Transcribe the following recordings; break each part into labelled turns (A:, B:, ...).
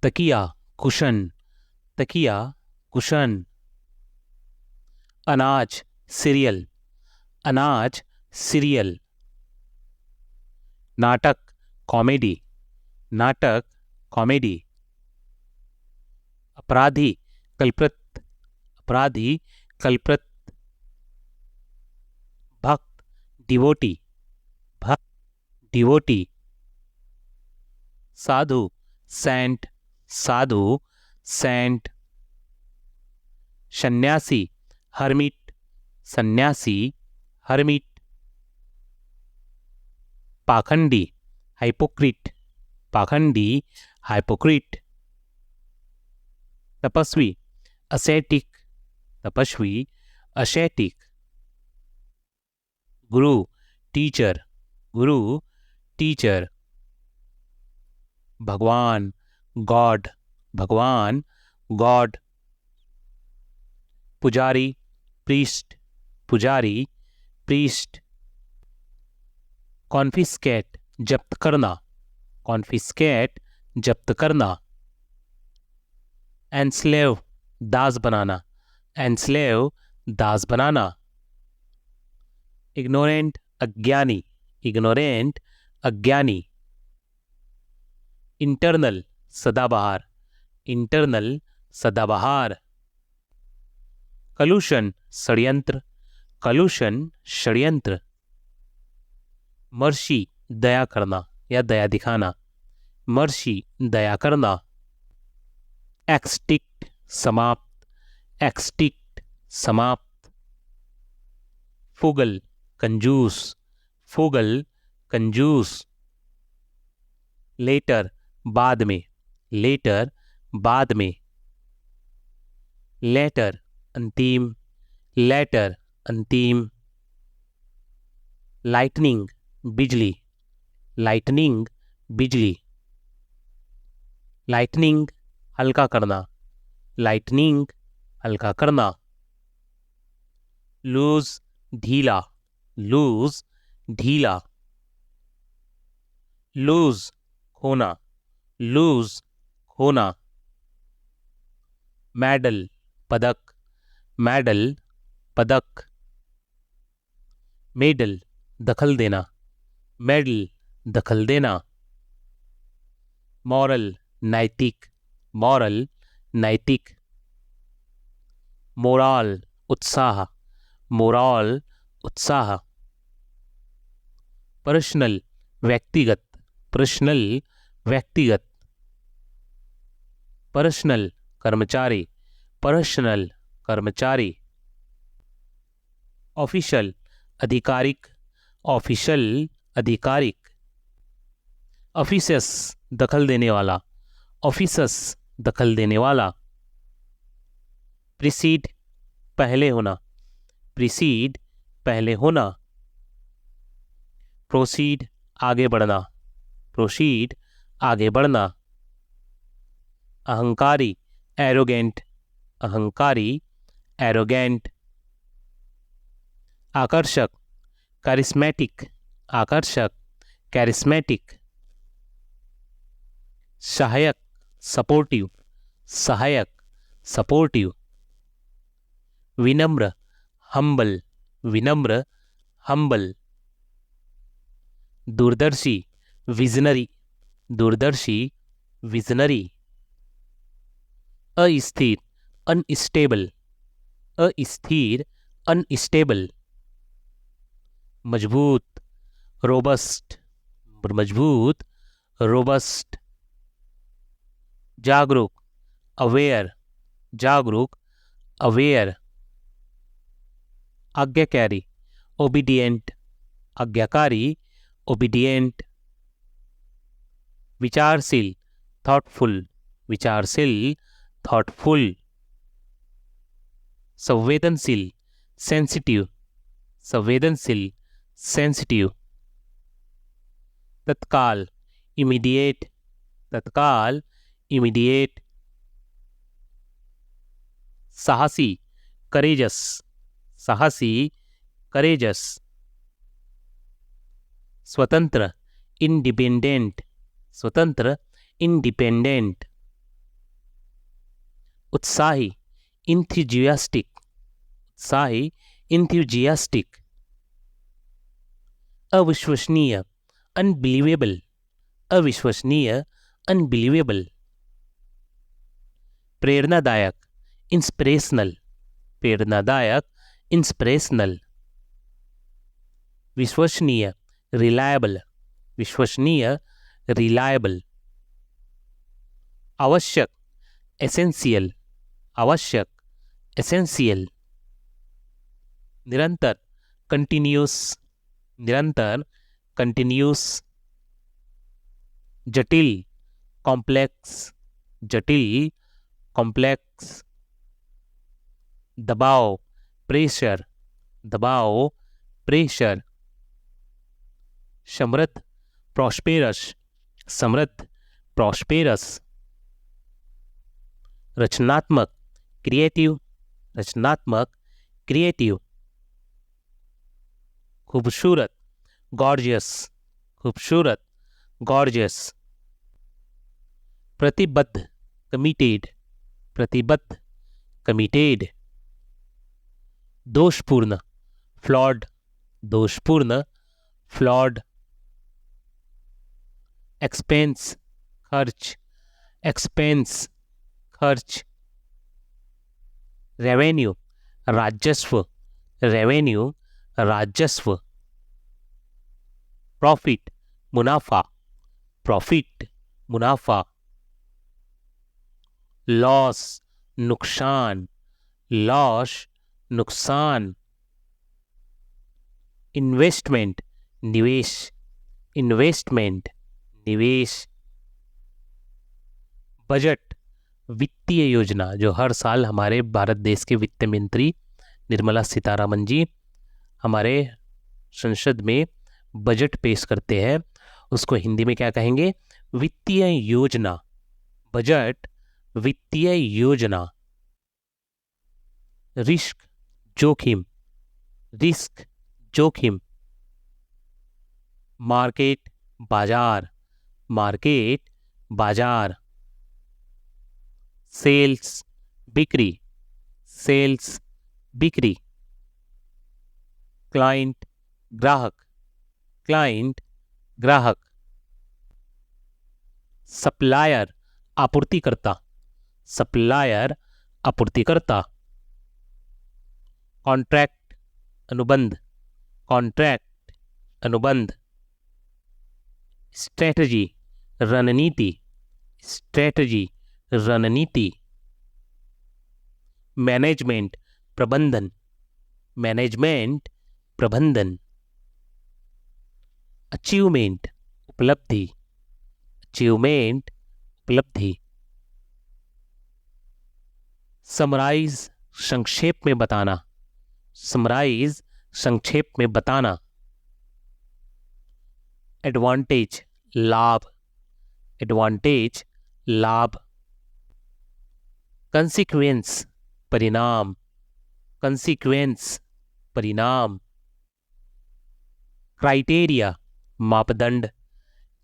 A: तकिया कुशन, तकिया कुशन। अनाज सीरियल, अनाज सीरियल। नाटक कॉमेडी, नाटक कॉमेडी। अपराधी कल्प्रित, अपराधी कल्प्रित। भक्त डिवोटी, भक्त डिवोटी। साधु सेंट, साधु सेंट। सन्यासी हर्मिट, सन्यासी हर्मिट। पाखंडी हाइपोक्रिट, पाखंडी हाइपोक्रिट। तपस्वी असेटिक, तपस्वी असेटिक। गुरु टीचर, गुरु टीचर। भगवान गॉड, भगवान गॉड। पुजारी प्रीस्ट, पुजारी प्रीस्ट। कॉन्फिस्केट जब्त करना, कॉन्फिस्केट जब्त करना। एनस्लेव दास बनाना, एनस्लेव दास बनाना। इग्नोरेंट अज्ञानी, इग्नोरेंट अज्ञानी। इंटरनल सदाबहार, इंटरनल सदाबहार। कलुषण षड्यंत्र, कलुषण षड्यंत्र। मर्शी दया करना या दया दिखाना, मर्शी दया करना। एक्सटिक्ट समाप्त, एक्सटिक्ट समाप्त। फुगल कंजूस, फुगल कंजूस। लेटर बाद में, लेटर बाद में। लेटर अंतिम, लेटर अंतिम। लाइटनिंग बिजली, लाइटनिंग बिजली। लाइटनिंग हल्का करना, लाइटनिंग हल्का करना। लूज ढीला, लूज ढीला। लूज खोना, लूज खोना। मेडल पदक, मेडल पदक। मेडल दखल देना, मेडल दखल देना। मॉरल नैतिक, मॉरल नैतिक। मोराल उत्साह, मोराल उत्साह। पर्सनल व्यक्तिगत, पर्सनल व्यक्तिगत। पर्सनल कर्मचारी, पर्सनल कर्मचारी। ऑफिशियल आधिकारिक, ऑफिशियल आधिकारिक। ऑफिसस दखल देने वाला, ऑफिसस दखल देने वाला। प्रीसीड पहले होना, प्रीसीड पहले होना। प्रोसीड आगे बढ़ना, प्रोसीड आगे बढ़ना। अहंकारी एरोगेंट, अहंकारी एरोगेंट। आकर्षक कैरिस्मेटिक, आकर्षक कैरिस्मेटिक। सहायक सपोर्टिव, सहायक सपोर्टिव। विनम्र हम्बल, विनम्र हम्बल। दूरदर्शी विजनरी, दूरदर्शी विजनरी। अस्थिर अनस्टेबल, अस्थिर अनस्टेबल। मजबूत रोबस्ट, मजबूत रोबस्ट। जागरूक अवेयर, जागरूक अवेयर। आज्ञाकारी ओबीडियंट, आज्ञाकारी ओबीडियंट। विचारशील थॉटफुल, विचारशील थॉटफुल। संवेदनशील सेंसिटिव, संवेदनशील सेंसिटिव। तत्काल इमीडिएट, तत्काल इमीडिएट। साहसी करेजस, साहसी करेजस। स्वतंत्र इंडिपेंडेंट, स्वतंत्र इंडिपेंडेंट। उत्साही, इंथ्यूजियास्टिक, उत्साही, इंथ्यूजियास्टिक। अविश्वसनीय, अनबिलीवेबल, अविश्वसनीय, अनबिलीवेबल। प्रेरणादायक, इंस्पिरेशनल, प्रेरणादायक, इंस्पिरेशनल। विश्वसनीय, रिलायबल, विश्वसनीय, रिलायबल। आवश्यक, एसेंशियल, आवश्यक, एसेंशियल। निरंतर, कंटिन्यूस, निरंतर, कंटिन्यूस। जटिल, कॉम्प्लेक्स, जटिल, कॉम्प्लेक्स। दबाव, प्रेशर, दबाव, प्रेशर। समृद्ध, प्रॉस्पेरस, समृद्ध, प्रॉस्पेरस। रचनात्मक, क्रिएटिव, रचनात्मक, क्रिएटिव। खूबसूरत, गॉर्जियस, खूबसूरत, गॉर्जियस। प्रतिबद्ध, कमिटेड, प्रतिबद्ध, कमिटेड। दोषपूर्ण, फ्लॉड, दोषपूर्ण, फ्लॉड। एक्सपेंस, खर्च, एक्सपेंस, खर्च। रेवेन्यू, राजस्व, रेवेन्यू, राजस्व। प्रॉफिट, मुनाफा, प्रॉफिट, मुनाफा। लॉस, नुकसान, लॉस, नुकसान। इन्वेस्टमेंट, निवेश, इन्वेस्टमेंट, निवेश। बजट, वित्तीय योजना, जो हर साल हमारे भारत देश के वित्त मंत्री निर्मला सीतारमण जी हमारे संसद में बजट पेश करते हैं, उसको हिंदी में क्या कहेंगे? वित्तीय योजना। बजट, वित्तीय योजना। रिस्क, जोखिम, रिस्क, जोखिम। मार्केट, बाजार, मार्केट, बाजार। सेल्स, बिक्री, सेल्स, बिक्री। क्लाइंट, ग्राहक, क्लाइंट, ग्राहक। सप्लायर, आपूर्तिकर्ता, सप्लायर, आपूर्तिकर्ता। कॉन्ट्रैक्ट, अनुबंध, कॉन्ट्रैक्ट, अनुबंध। स्ट्रेटजी, रणनीति, स्ट्रेटजी, रणनीति। मैनेजमेंट, प्रबंधन, मैनेजमेंट, प्रबंधन। अचीवमेंट, उपलब्धि, अचीवमेंट, उपलब्धि। समराइज, संक्षेप में बताना, समराइज, संक्षेप में बताना। एडवांटेज, लाभ, एडवांटेज, लाभ। कंसिक्वेंस, परिणाम, कंसिक्वेंस, परिणाम। क्राइटेरिया, मापदंड,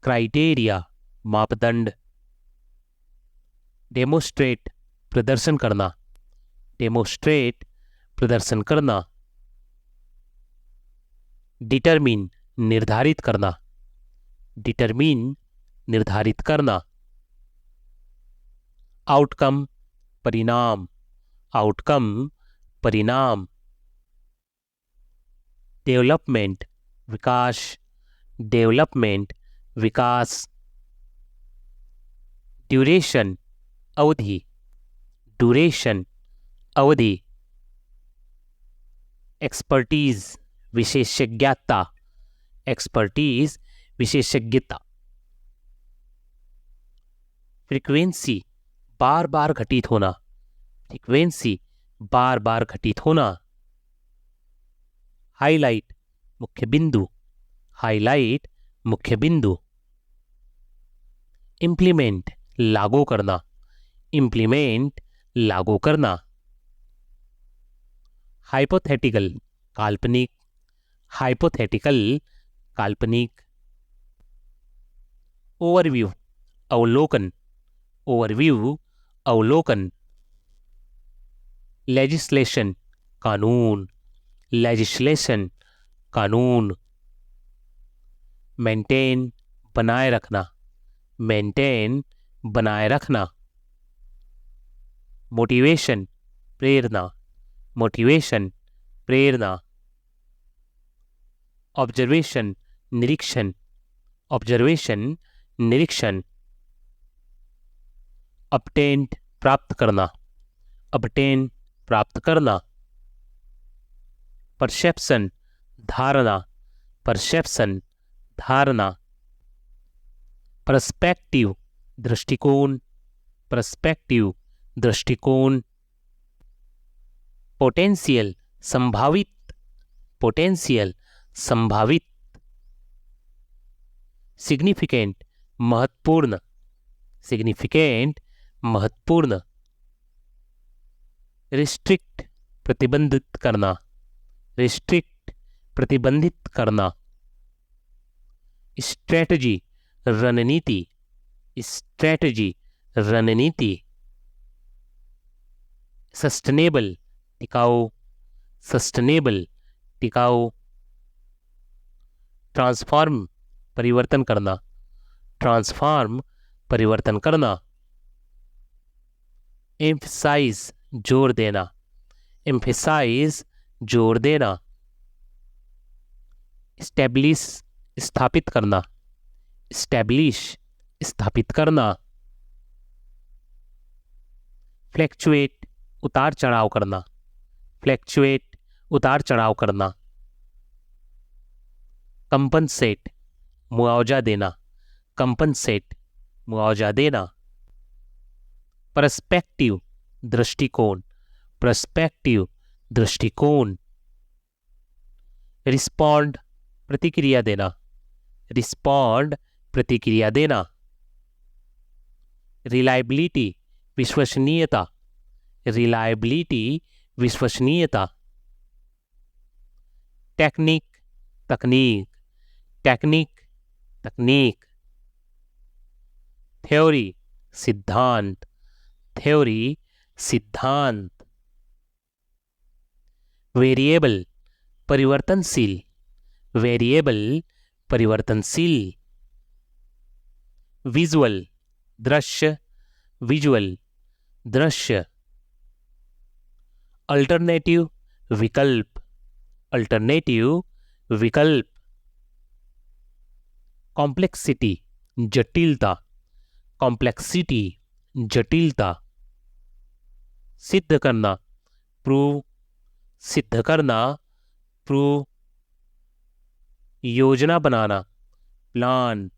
A: क्राइटेरिया, मापदंड। डेमोस्ट्रेट, प्रदर्शन करना, डेमोस्ट्रेट, प्रदर्शन करना। डिटरमिन, निर्धारित करना, डिटरमिन, निर्धारित करना। आउटकम, परिणाम, आउटकम, परिणाम। डेवलपमेंट, विकास, डेवलपमेंट, विकास। ड्यूरेशन, अवधि, ड्यूरेशन, अवधि। एक्सपर्टीज, विशेषज्ञता, एक्सपर्टीज, विशेषज्ञता। फ्रीक्वेंसी, बार बार घटित होना, फ्रीक्वेंसी, बार बार घटित होना। हाईलाइट, मुख्य बिंदु, हाईलाइट, मुख्य बिंदु। इम्प्लीमेंट, लागू करना, इम्प्लीमेंट, लागू करना। हाइपोथेटिकल, काल्पनिक, हाइपोथेटिकल, काल्पनिक। ओवरव्यू, अवलोकन, ओवरव्यू, अवलोकन। लेजिस्लेशन कानून, लेजिस्लेशन कानून। मेंटेन बनाए रखना, मेंटेन बनाए रखना। मोटिवेशन प्रेरणा, मोटिवेशन प्रेरणा। ऑब्जर्वेशन निरीक्षण, ऑब्जर्वेशन निरीक्षण। obtained प्राप्त करना, obtain प्राप्त करना। परसेप्शन धारणा, परसेप्शन धारणा। पर्सपेक्टिव दृष्टिकोण, पर्सपेक्टिव दृष्टिकोण। पोटेंशियल संभावित, पोटेंशियल संभावित। सिग्निफिकेंट महत्वपूर्ण, सिग्निफिकेंट महत्वपूर्ण। रिस्ट्रिक्ट प्रतिबंधित करना, रिस्ट्रिक्ट प्रतिबंधित करना। स्ट्रेटजी रणनीति, स्ट्रेटजी रणनीति। सस्टेनेबल टिकाऊ, सस्टेनेबल टिकाऊ। ट्रांसफॉर्म परिवर्तन करना, ट्रांसफॉर्म परिवर्तन करना। एम्फसाइज जोर देना, एम्फसाइज जोर देना। स्टैब्लिश स्थापित करना, स्टैब्लिश स्थापित करना। फ्लैक्चुएट उतार चढ़ाव करना, फ्लैक्चुएट उतार चढ़ाव करना। कंपनसेट मुआवजा देना, कंपनसेट मुआवजा देना। पर्सपेक्टिव दृष्टिकोण, पर्सपेक्टिव दृष्टिकोण। रिस्पॉन्ड प्रतिक्रिया देना, रिस्पॉन्ड प्रतिक्रिया देना। रिलायबिलिटी विश्वसनीयता, रिलायबिलिटी विश्वसनीयता। टेक्निक तकनीक, टेक्निक तकनीक। थ्योरी सिद्धांत, थ्योरी सिद्धांत। वेरिएबल परिवर्तनशील, वेरिएबल परिवर्तनशील। विजुअल दृश्य, विजुअल दृश्य। अल्टरनेटिव विकल्प, अल्टरनेटिव विकल्प। कॉम्प्लेक्सिटी जटिलता, कॉम्प्लेक्सिटी जटिलता। सिद्ध करना प्रूव, सिद्ध करना प्रूव। योजना बनाना प्लान,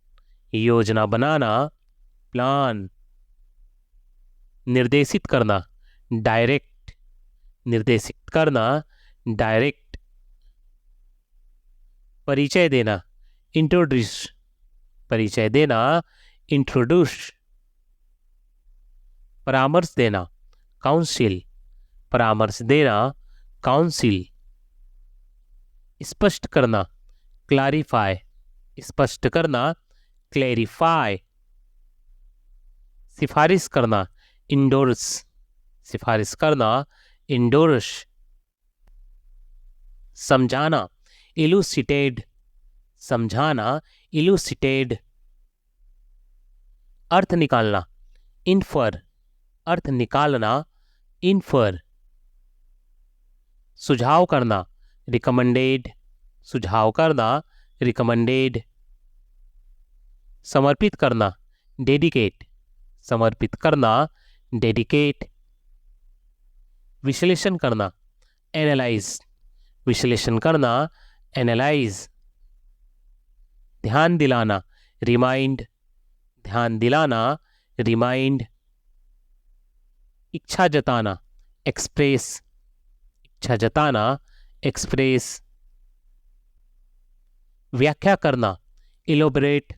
A: योजना बनाना प्लान। निर्देशित करना डायरेक्ट, निर्देशित करना डायरेक्ट। परिचय देना इंट्रोड्यूस, परिचय देना इंट्रोड्यूस। परामर्श देना काउंसिल, परामर्श देना काउंसिल। स्पष्ट करना क्लैरिफाई, स्पष्ट करना क्लैरिफाई। सिफारिश करना इंडोर्स, सिफारिश करना इंडोर्स। समझाना इलुसिटेड, समझाना इलुसिटेड। अर्थ निकालना इन्फर, अर्थ निकालना इन्फर। सुझाव करना रिकमेंडेड, सुझाव करना रिकमेंडेड। समर्पित करना डेडिकेट, समर्पित करना डेडिकेट। विश्लेषण करना एनालाइज, विश्लेषण करना एनालाइज। ध्यान दिलाना रिमाइंड, ध्यान दिलाना रिमाइंड। इच्छा जताना एक्सप्रेस, इच्छा जताना एक्सप्रेस। व्याख्या करना इलोबरेट,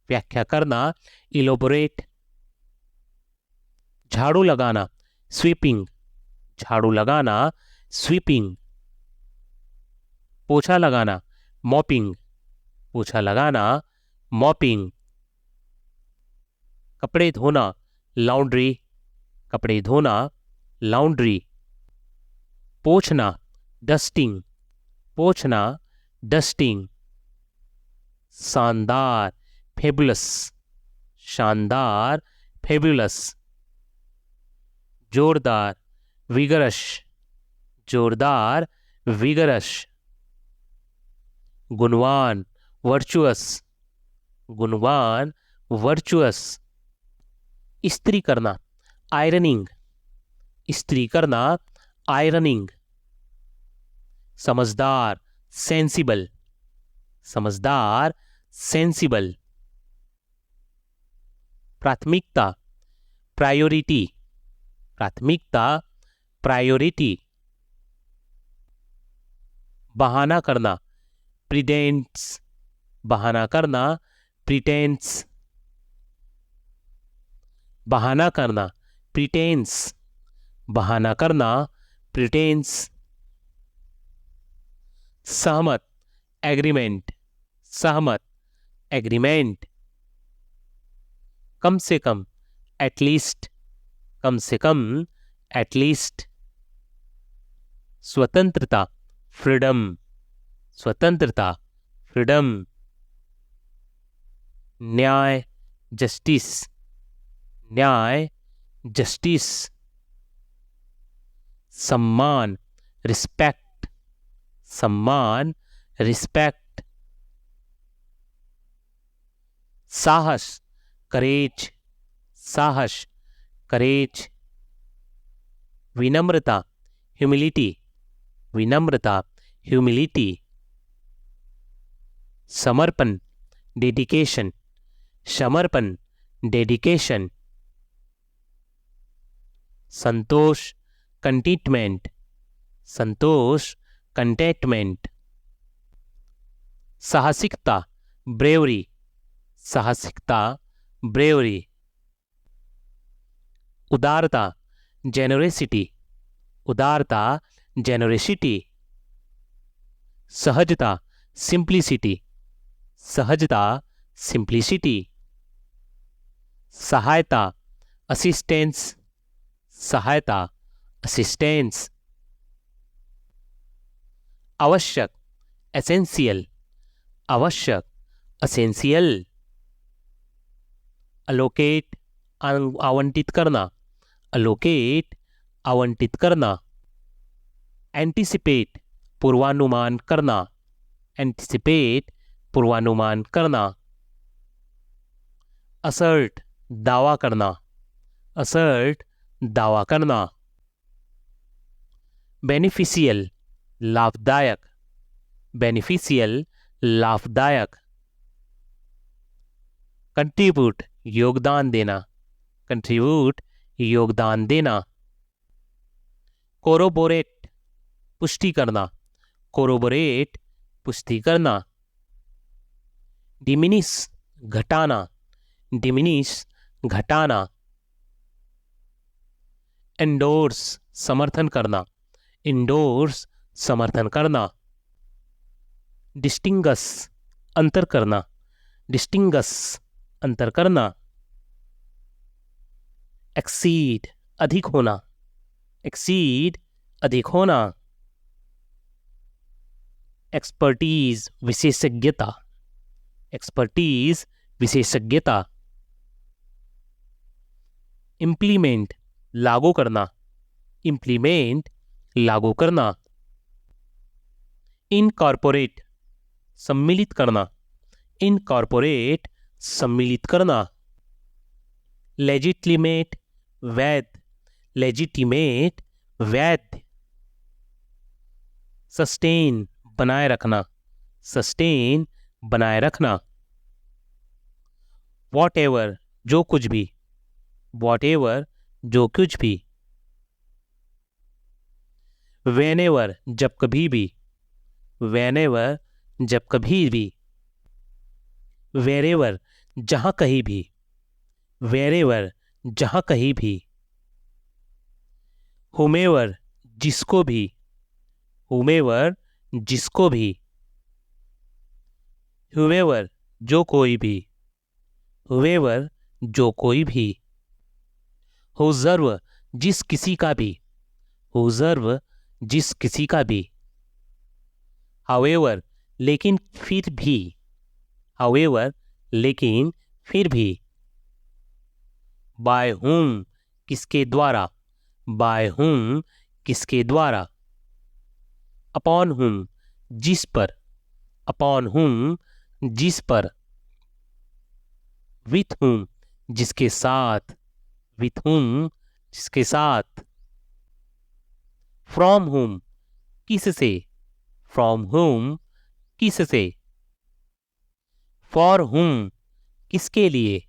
A: व्याख्या करना इलोबरेट। झाड़ू लगाना स्वीपिंग, झाड़ू लगाना स्वीपिंग। पोछा लगाना मॉपिंग, पोछा लगाना मॉपिंग। कपड़े धोना लॉन्ड्री, कपड़े धोना लॉन्ड्री। पोंछना, डस्टिंग, पोंछना, डस्टिंग। शानदार, फेबुलस, शानदार, फेबुलस। जोरदार, विगरस, जोरदार, विगरस। गुणवान, वर्चुअस, गुणवान, वर्चुअस। इस्त्री करना, आयरनिंग, इस्त्री करना, आयरनिंग। समझदार, सेंसिबल, समझदार, सेंसिबल। प्राथमिकता, प्रायोरिटी, प्राथमिकता, प्रायोरिटी। बहाना करना, प्रिटेंस, बहाना करना, प्रिटेंस। बहाना करना, प्रिटेंस, बहाना करना, प्रिटेंस। सहमत, एग्रीमेंट, सहमत, एग्रीमेंट। कम से कम, एटलीस्ट, कम से कम, एटलीस्ट। स्वतंत्रता, फ्रीडम, स्वतंत्रता, फ्रीडम। न्याय, जस्टिस, न्याय, जस्टिस। सम्मान, रिस्पेक्ट, सम्मान, रिस्पेक्ट। साहस, करेज, साहस, करेज। विनम्रता, ह्यूमिलिटी, विनम्रता, ह्यूमिलिटी। समर्पण, डेडिकेशन, समर्पण, डेडिकेशन। संतोष, कंटेंटमेंट, संतोष, कंटेंटमेंट। साहसिकता, ब्रेवरी, साहसिकता, ब्रेवरी। उदारता, जेनरेसिटी, उदारता, जेनरेसिटी। सहजता, सिंप्लिसिटी, सहजता, सिंप्लिसिटी। सहायता, असिस्टेंस, सहायता, असिस्टेंस। आवश्यक, एसेंशियल, आवश्यक, एसेंशियल। अलोकेट, आवंटित करना, अलोकेट, आवंटित करना। एंटिसिपेट, पूर्वानुमान करना, एंटिसिपेट, पूर्वानुमान करना। असर्ट, दावा करना, असर्ट, दावा करना। बेनिफिशियल, लाभदायक, बेनिफिशियल, लाभदायक। कंट्रीब्यूट, योगदान देना, कंट्रीब्यूट, योगदान देना। कोरोबोरेट, पुष्टि करना, कोरोबोरेट, पुष्टि करना। डिमिनिश, घटाना, डिमिनिश, घटाना। एंडोर्स, समर्थन करना, इंडोर्स, समर्थन करना। डिस्टिंगस, अंतर करना, डिस्टिंगस, अंतर करना। एक्सीड, अधिक होना, एक्सीड, अधिक होना। एक्सपर्टीज, विशेषज्ञता, एक्सपर्टीज, विशेषज्ञता। इम्प्लीमेंट, लागू करना, इम्प्लीमेंट, लागू करना। इनकॉर्पोरेट, सम्मिलित करना, इनकॉर्पोरेट, सम्मिलित करना। लेजिटिमेट, वैध, लेजिटिमेट, वैध। सस्टेन, बनाए रखना, सस्टेन, बनाए रखना। वॉटएवर, जो कुछ भी, वॉटएवर, जो कुछ भी। वेनेवर, जब कभी भी, वेनेवर, जब कभी भी। वेरेवर, जहां कहीं भी, वेरेवर, जहां कहीं भी। हुमेवर, जिसको भी, हुमेवर, जिसको भी। हुएवर, जो कोई भी, हुएवर, जो कोई भी। हुजर्व, जिस किसी का भी, हुजर्व, जिस किसी का भी। however, लेकिन फिर भी। however, लेकिन फिर भी। by whom, किसके द्वारा। by whom, किसके द्वारा। upon whom, जिस पर। upon whom, जिस पर। with whom, जिसके साथ। with whom, जिसके साथ। from whom, किससे। from whom, किससे। for whom, किसके लिए।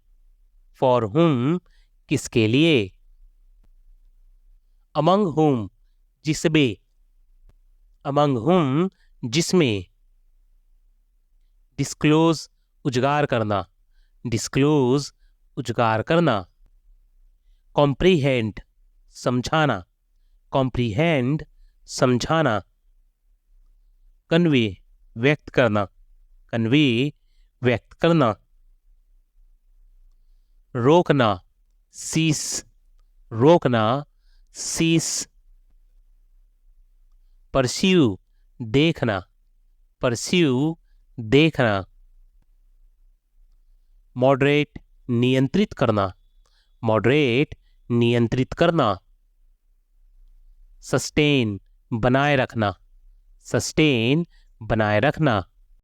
A: for whom, किसके लिए। among whom, जिसमें। among whom, जिसमें। disclose, उजागर करना। disclose, उजागर करना। comprehend, समझाना। comprehend, समझाना। convey, व्यक्त करना। convey, व्यक्त करना। रोकना, cease, रोकना। cease। pursue, देखना। pursue, देखना। moderate, नियंत्रित करना। moderate, नियंत्रित करना। sustain, बनाए रखना। sustain, बनाए रखना।